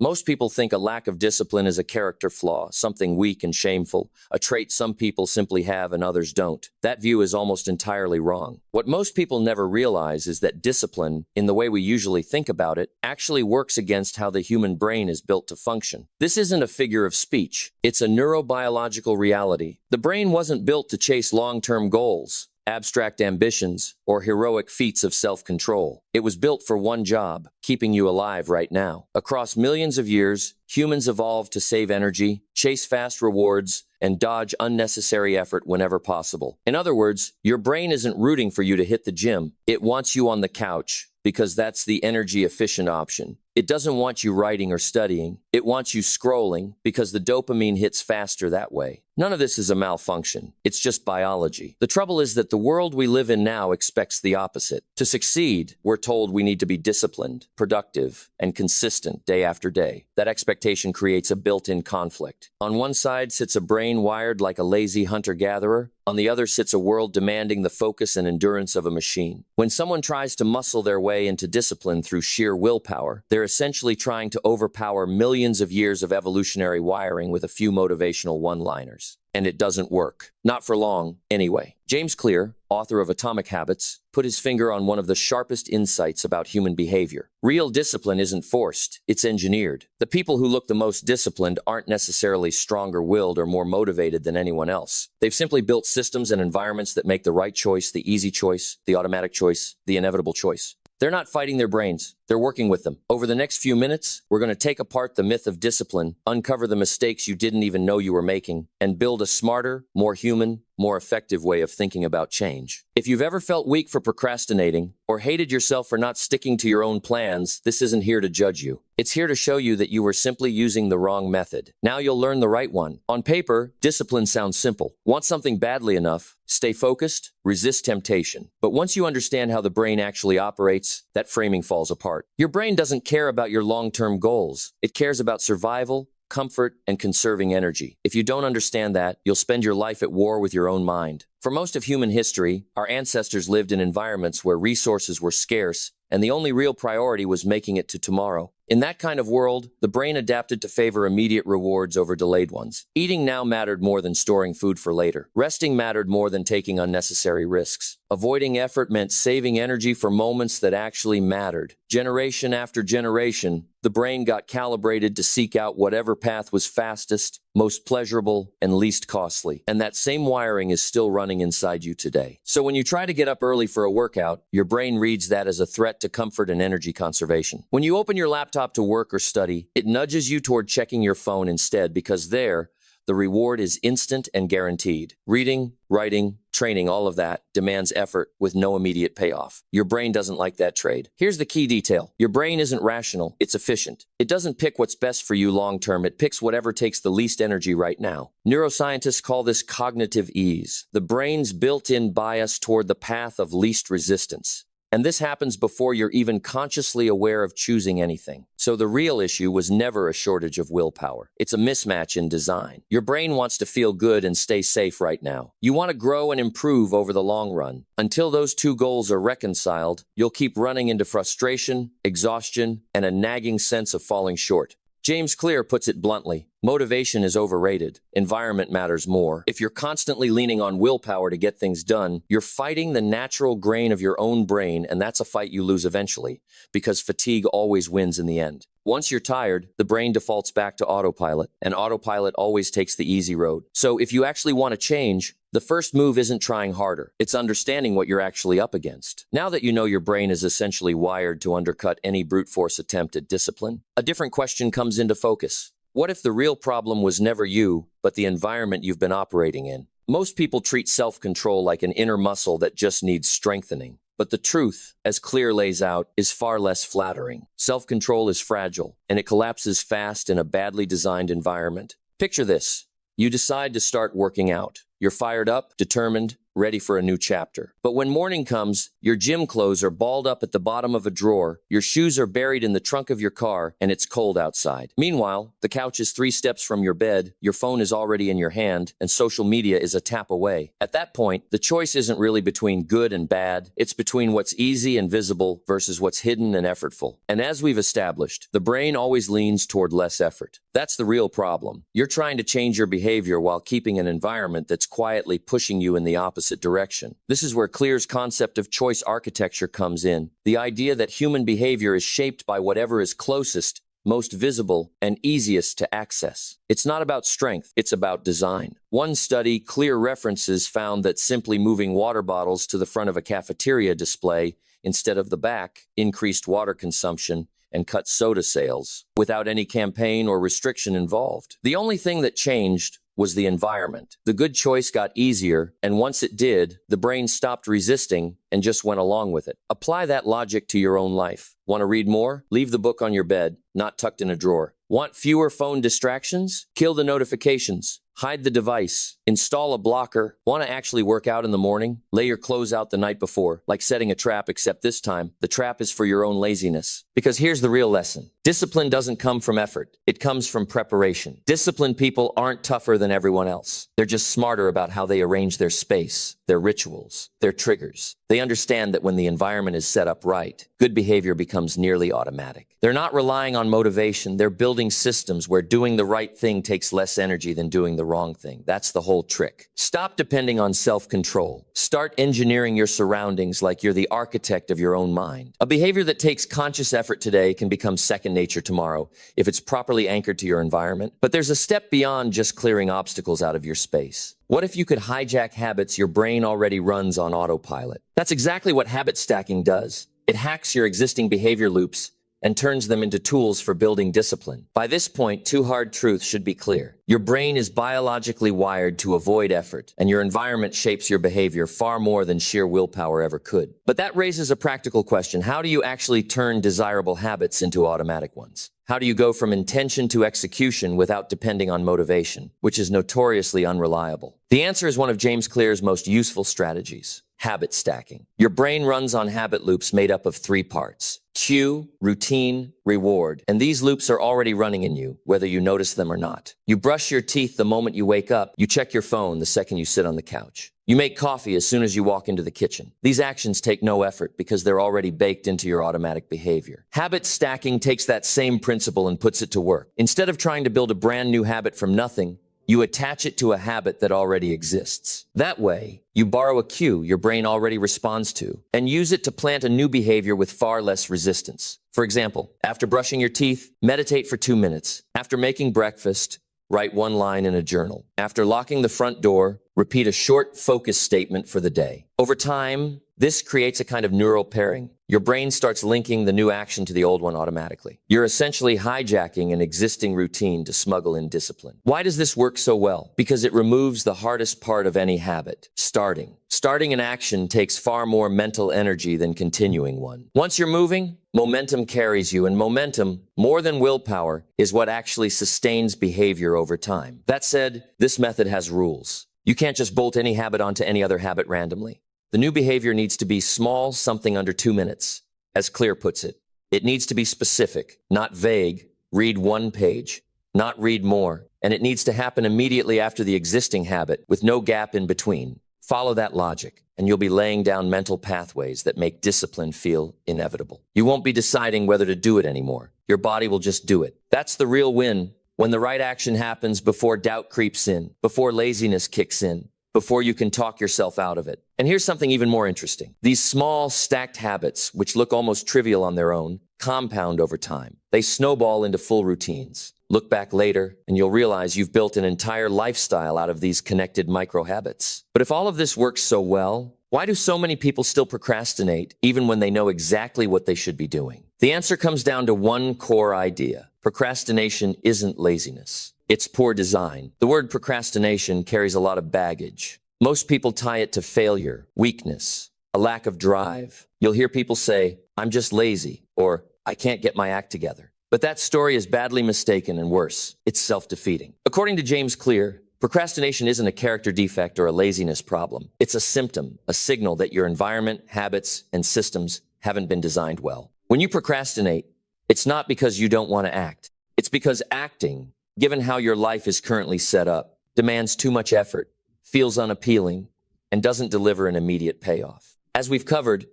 Most people think a lack of discipline is a character flaw, something weak and shameful, a trait some people simply have and others don't. That view is almost entirely wrong. What most people never realize is that discipline, in the way we usually think about it, actually works against how the human brain is built to function. This isn't a figure of speech. It's a neurobiological reality. The brain wasn't built to chase long-term goals, abstract ambitions, or heroic feats of self-control. It was built for one job: keeping you alive right now. Across millions of years, humans evolved to save energy, chase fast rewards, and dodge unnecessary effort whenever possible. In other words, your brain isn't rooting for you to hit the gym. It wants you on the couch, because that's the energy-efficient option. It doesn't want you writing or studying. It wants you scrolling, because the dopamine hits faster that way. None of this is a malfunction. It's just biology. The trouble is that the world we live in now expects the opposite. To succeed, we're told we need to be disciplined, productive, and consistent day after day. That expectation creates a built-in conflict. On one side sits a brain wired like a lazy hunter-gatherer. On the other sits a world demanding the focus and endurance of a machine. When someone tries to muscle their way into discipline through sheer willpower, they're essentially trying to overpower millions of years of evolutionary wiring with a few motivational one-liners. And it doesn't work. Not for long, anyway. James Clear, author of Atomic Habits, put his finger on one of the sharpest insights about human behavior. Real discipline isn't forced, it's engineered. The people who look the most disciplined aren't necessarily stronger-willed or more motivated than anyone else. They've simply built systems and environments that make the right choice, the easy choice, the automatic choice, the inevitable choice. They're not fighting their brains. They're working with them. Over the next few minutes, we're going to take apart the myth of discipline, uncover the mistakes you didn't even know you were making, and build a smarter, more human, more effective way of thinking about change. If you've ever felt weak for procrastinating or hated yourself for not sticking to your own plans, this isn't here to judge you. It's here to show you that you were simply using the wrong method. Now you'll learn the right one. On paper, discipline sounds simple. Want something badly enough, stay focused, resist temptation. But once you understand how the brain actually operates, that framing falls apart. Your brain doesn't care about your long-term goals. It cares about survival, comfort, and conserving energy. If you don't understand that, you'll spend your life at war with your own mind. For most of human history, our ancestors lived in environments where resources were scarce, and the only real priority was making it to tomorrow. In that kind of world, the brain adapted to favor immediate rewards over delayed ones. Eating now mattered more than storing food for later. Resting mattered more than taking unnecessary risks. Avoiding effort meant saving energy for moments that actually mattered. Generation after generation, the brain got calibrated to seek out whatever path was fastest, most pleasurable, and least costly. And that same wiring is still running inside you today. So when you try to get up early for a workout, your brain reads that as a threat to comfort and energy conservation. When you open your laptop to work or study, it nudges you toward checking your phone instead, because there, the reward is instant and guaranteed. Reading, writing, training, all of that demands effort with no immediate payoff. Your brain doesn't like that trade. Here's the key detail. Your brain isn't rational, it's efficient. It doesn't pick what's best for you long-term, it picks whatever takes the least energy right now. Neuroscientists call this cognitive ease, the brain's built-in bias toward the path of least resistance. And this happens before you're even consciously aware of choosing anything. So the real issue was never a shortage of willpower. It's a mismatch in design. Your brain wants to feel good and stay safe right now. You want to grow and improve over the long run. Until those two goals are reconciled, you'll keep running into frustration, exhaustion, and a nagging sense of falling short. James Clear puts it bluntly: motivation is overrated. Environment matters more. If you're constantly leaning on willpower to get things done, you're fighting the natural grain of your own brain, and that's a fight you lose eventually, because fatigue always wins in the end. Once you're tired, the brain defaults back to autopilot, and autopilot always takes the easy road. So if you actually want to change, the first move isn't trying harder. It's understanding what you're actually up against. Now that you know your brain is essentially wired to undercut any brute force attempt at discipline, a different question comes into focus. What if the real problem was never you, but the environment you've been operating in? Most people treat self-control like an inner muscle that just needs strengthening. But the truth, as Clear lays out, is far less flattering. Self-control is fragile, and it collapses fast in a badly designed environment. Picture this. You decide to start working out. You're fired up, determined, ready for a new chapter. But when morning comes, your gym clothes are balled up at the bottom of a drawer, your shoes are buried in the trunk of your car, and it's cold outside. Meanwhile, the couch is 3 steps from your bed, your phone is already in your hand, and social media is a tap away. At that point, the choice isn't really between good and bad, it's between what's easy and visible versus what's hidden and effortful. And as we've established, the brain always leans toward less effort. That's the real problem. You're trying to change your behavior while keeping an environment that's quietly pushing you in the opposite direction. This is where Clear's concept of choice architecture comes in. The idea that human behavior is shaped by whatever is closest, most visible, and easiest to access. It's not about strength, it's about design. One study, Clear references, found that simply moving water bottles to the front of a cafeteria display instead of the back increased water consumption and cut soda sales, without any campaign or restriction involved. The only thing that changed was the environment. The good choice got easier, and once it did, the brain stopped resisting and just went along with it. Apply that logic to your own life. Want to read more? Leave the book on your bed, not tucked in a drawer. Want fewer phone distractions? Kill the notifications. Hide the device. Install a blocker. Want to actually work out in the morning? Lay your clothes out the night before, like setting a trap, except this time, the trap is for your own laziness. Because here's the real lesson. Discipline doesn't come from effort. It comes from preparation. Disciplined people aren't tougher than everyone else. They're just smarter about how they arrange their space, their rituals, their triggers. They understand that when the environment is set up right, good behavior becomes nearly automatic. They're not relying on motivation. They're building systems where doing the right thing takes less energy than doing the wrong thing. That's the whole trick. Stop depending on self-control. Start engineering your surroundings like you're the architect of your own mind. A behavior that takes conscious effort today can become second nature tomorrow if it's properly anchored to your environment. But there's a step beyond just clearing obstacles out of your space. What if you could hijack habits your brain already runs on autopilot? That's exactly what habit stacking does. It hacks your existing behavior loops and turns them into tools for building discipline. By this point, 2 hard truths should be clear. Your brain is biologically wired to avoid effort, and your environment shapes your behavior far more than sheer willpower ever could. But that raises a practical question. How do you actually turn desirable habits into automatic ones? How do you go from intention to execution without depending on motivation, which is notoriously unreliable? The answer is one of James Clear's most useful strategies: habit stacking. Your brain runs on habit loops made up of 3 parts: cue, routine, reward. And these loops are already running in you, whether you notice them or not. You brush your teeth the moment you wake up. You check your phone the second you sit on the couch. You make coffee as soon as you walk into the kitchen. These actions take no effort because they're already baked into your automatic behavior. Habit stacking takes that same principle and puts it to work. Instead of trying to build a brand new habit from nothing, you attach it to a habit that already exists. That way, you borrow a cue your brain already responds to and use it to plant a new behavior with far less resistance. For example, after brushing your teeth, meditate for 2 minutes. After making breakfast, write 1 line in a journal. After locking the front door, repeat a short, focused statement for the day. Over time, this creates a kind of neural pairing. Your brain starts linking the new action to the old one automatically. You're essentially hijacking an existing routine to smuggle in discipline. Why does this work so well? Because it removes the hardest part of any habit: starting. Starting an action takes far more mental energy than continuing one. Once you're moving, momentum carries you, and momentum, more than willpower, is what actually sustains behavior over time. That said, this method has rules. You can't just bolt any habit onto any other habit randomly. The new behavior needs to be small, something under 2 minutes. As Clear puts it, it needs to be specific, not vague. Read 1 page, not read more. And it needs to happen immediately after the existing habit, with no gap in between. Follow that logic, and you'll be laying down mental pathways that make discipline feel inevitable. You won't be deciding whether to do it anymore. Your body will just do it. That's the real win. When the right action happens before doubt creeps in, before laziness kicks in, before you can talk yourself out of it. And here's something even more interesting. These small, stacked habits, which look almost trivial on their own, compound over time. They snowball into full routines. Look back later, and you'll realize you've built an entire lifestyle out of these connected micro-habits. But if all of this works so well, why do so many people still procrastinate, even when they know exactly what they should be doing? The answer comes down to one core idea. Procrastination isn't laziness. It's poor design. The word procrastination carries a lot of baggage. Most people tie it to failure, weakness, a lack of drive. You'll hear people say, "I'm just lazy," or "I can't get my act together." But that story is badly mistaken, and worse, it's self-defeating. According to James Clear, Procrastination isn't a character defect or a laziness problem. It's a symptom, a signal that your environment, habits, and systems haven't been designed well. When you procrastinate, it's not because you don't want to act. It's because acting, given how your life is currently set up, demands too much effort, feels unappealing, and doesn't deliver an immediate payoff. As we've covered,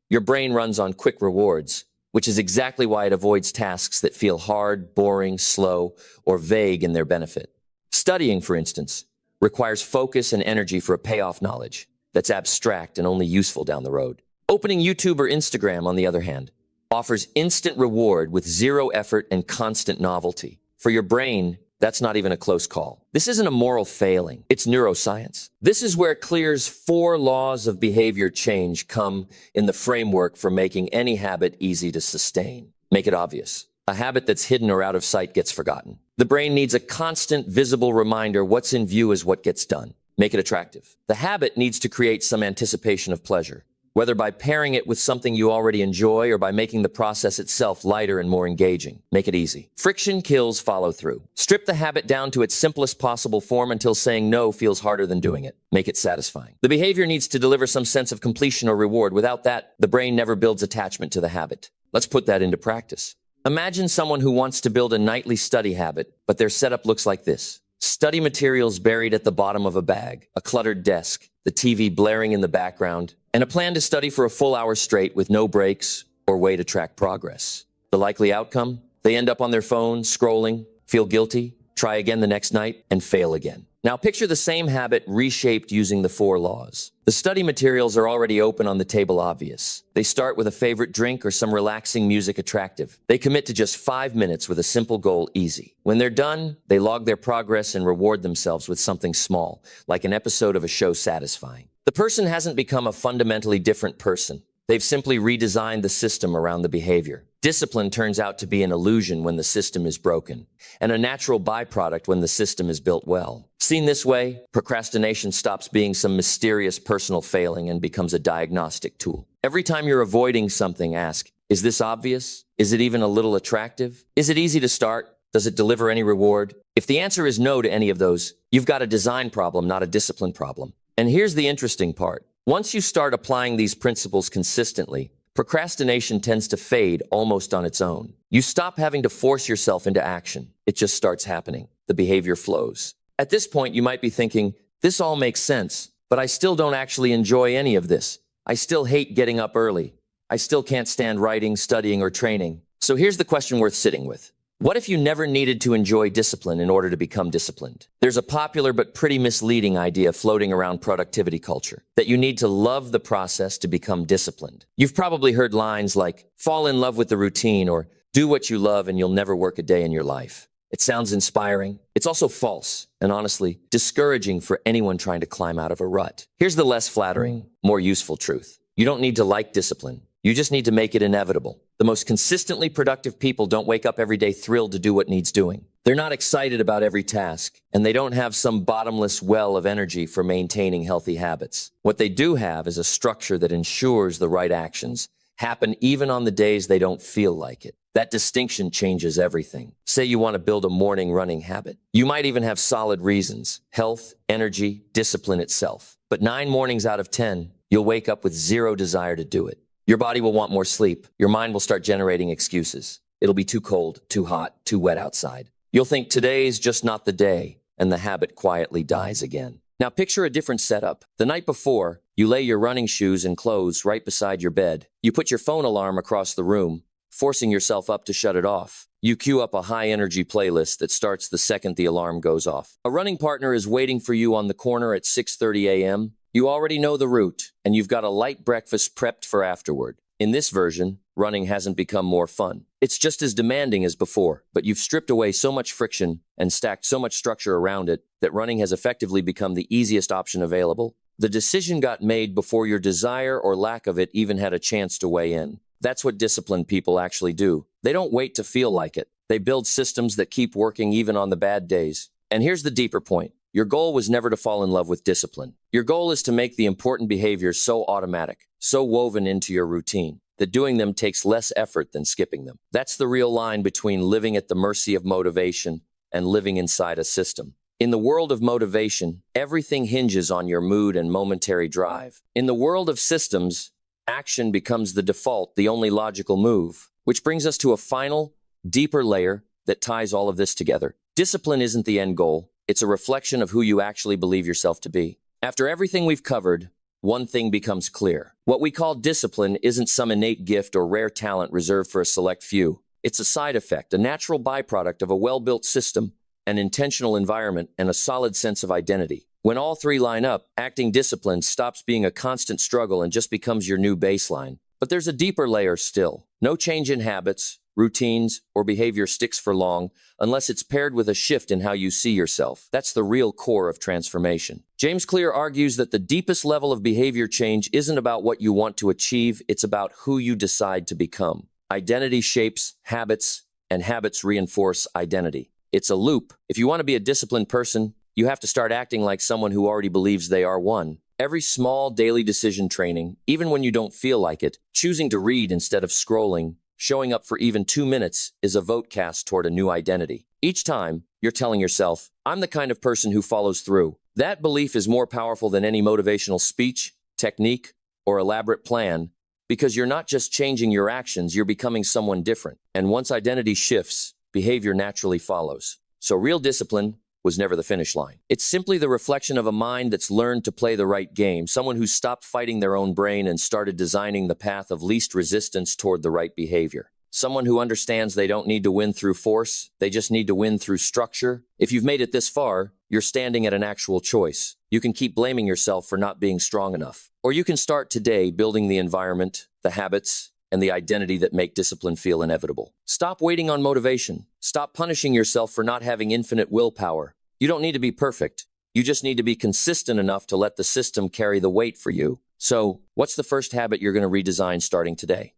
your brain runs on quick rewards, which is exactly why it avoids tasks that feel hard, boring, slow, or vague in their benefit. Studying, for instance, requires focus and energy for a payoff knowledge that's abstract and only useful down the road. Opening YouTube or Instagram, on the other hand, offers instant reward with zero effort and constant novelty. For your brain, that's not even a close call. This isn't a moral failing. It's neuroscience. This is where Clear's 4 laws of behavior change come in the framework for making any habit easy to sustain. Make it obvious. A habit that's hidden or out of sight gets forgotten. The brain needs a constant, visible reminder what's in view is what gets done. Make it attractive. The habit needs to create some anticipation of pleasure, whether by pairing it with something you already enjoy or by making the process itself lighter and more engaging. Make it easy. Friction kills follow-through. Strip the habit down to its simplest possible form until saying no feels harder than doing it. Make it satisfying. The behavior needs to deliver some sense of completion or reward. Without that, the brain never builds attachment to the habit. Let's put that into practice. Imagine someone who wants to build a nightly study habit, but their setup looks like this. Study materials buried at the bottom of a bag, a cluttered desk, the TV blaring in the background, and a plan to study for a full hour straight with no breaks or way to track progress. The likely outcome? They end up on their phone, scrolling, feel guilty, try again the next night, and fail again. Now picture the same habit reshaped using the 4 laws. The study materials are already open on the table, obvious. They start with a favorite drink or some relaxing music attractive. They commit to just 5 minutes with a simple goal, easy. When they're done, they log their progress and reward themselves with something small, like an episode of a show satisfying. The person hasn't become a fundamentally different person. They've simply redesigned the system around the behavior. Discipline turns out to be an illusion when the system is broken, and a natural byproduct when the system is built well. Seen this way, procrastination stops being some mysterious personal failing and becomes a diagnostic tool. Every time you're avoiding something, ask, is this obvious? Is it even a little attractive? Is it easy to start? Does it deliver any reward? If the answer is no to any of those, you've got a design problem, not a discipline problem. And here's the interesting part. Once you start applying these principles consistently, procrastination tends to fade almost on its own. You stop having to force yourself into action. It just starts happening. The behavior flows. At this point, you might be thinking, this all makes sense, but I still don't actually enjoy any of this. I still hate getting up early. I still can't stand writing, studying, or training. So here's the question worth sitting with. What if you never needed to enjoy discipline in order to become disciplined? There's a popular but pretty misleading idea floating around productivity culture, that you need to love the process to become disciplined. You've probably heard lines like, fall in love with the routine, or do what you love and you'll never work a day in your life. It sounds inspiring. It's also false and honestly discouraging for anyone trying to climb out of a rut. Here's the less flattering, more useful truth. You don't need to like discipline. You just need to make it inevitable. The most consistently productive people don't wake up every day thrilled to do what needs doing. They're not excited about every task, and they don't have some bottomless well of energy for maintaining healthy habits. What they do have is a structure that ensures the right actions happen even on the days they don't feel like it. That distinction changes everything. Say you want to build a morning running habit. You might even have solid reasons: health, energy, discipline itself. But 9 mornings out of 10, you'll wake up with zero desire to do it. Your body will want more sleep. Your mind will start generating excuses. It'll be too cold, too hot, too wet outside. You'll think today's just not the day, and the habit quietly dies again. Now picture a different setup. The night before, you lay your running shoes and clothes right beside your bed. You put your phone alarm across the room, forcing yourself up to shut it off. You cue up a high-energy playlist that starts the second the alarm goes off. A running partner is waiting for you on the corner at 6:30 a.m. You already know the route, and you've got a light breakfast prepped for afterward. In this version, running hasn't become more fun. It's just as demanding as before, but you've stripped away so much friction and stacked so much structure around it that running has effectively become the easiest option available. The decision got made before your desire or lack of it even had a chance to weigh in. That's what disciplined people actually do. They don't wait to feel like it. They build systems that keep working even on the bad days. And here's the deeper point. Your goal was never to fall in love with discipline. Your goal is to make the important behaviors so automatic, so woven into your routine, that doing them takes less effort than skipping them. That's the real line between living at the mercy of motivation and living inside a system. In the world of motivation, everything hinges on your mood and momentary drive. In the world of systems, action becomes the default, the only logical move. Which brings us to a final, deeper layer that ties all of this together. Discipline isn't the end goal. It's a reflection of who you actually believe yourself to be. After everything we've covered, one thing becomes clear. What we call discipline isn't some innate gift or rare talent reserved for a select few. It's a side effect, a natural byproduct of a well-built system, an intentional environment, and a solid sense of identity. When all three line up, acting discipline stops being a constant struggle and just becomes your new baseline. But there's a deeper layer still. No change in habits, routines, or behavior sticks for long unless it's paired with a shift in how you see yourself. That's the real core of transformation. James Clear argues that the deepest level of behavior change isn't about what you want to achieve, it's about who you decide to become. Identity shapes habits, and habits reinforce identity. It's a loop. If you want to be a disciplined person, you have to start acting like someone who already believes they are one. Every small daily decision training, even when you don't feel like it, choosing to read instead of scrolling, showing up for even 2 minutes is a vote cast toward a new identity. Each time, you're telling yourself, I'm the kind of person who follows through. That belief is more powerful than any motivational speech, technique, or elaborate plan, because you're not just changing your actions, you're becoming someone different. And once identity shifts, behavior naturally follows. So real discipline was never the finish line. It's simply the reflection of a mind that's learned to play the right game, someone who stopped fighting their own brain and started designing the path of least resistance toward the right behavior. Someone who understands they don't need to win through force, they just need to win through structure. If you've made it this far, you're standing at an actual choice. You can keep blaming yourself for not being strong enough. Or you can start today building the environment, the habits, and the identity that make discipline feel inevitable. Stop waiting on motivation. Stop punishing yourself for not having infinite willpower. You don't need to be perfect. You just need to be consistent enough to let the system carry the weight for you. So, what's the first habit you're going to redesign starting today?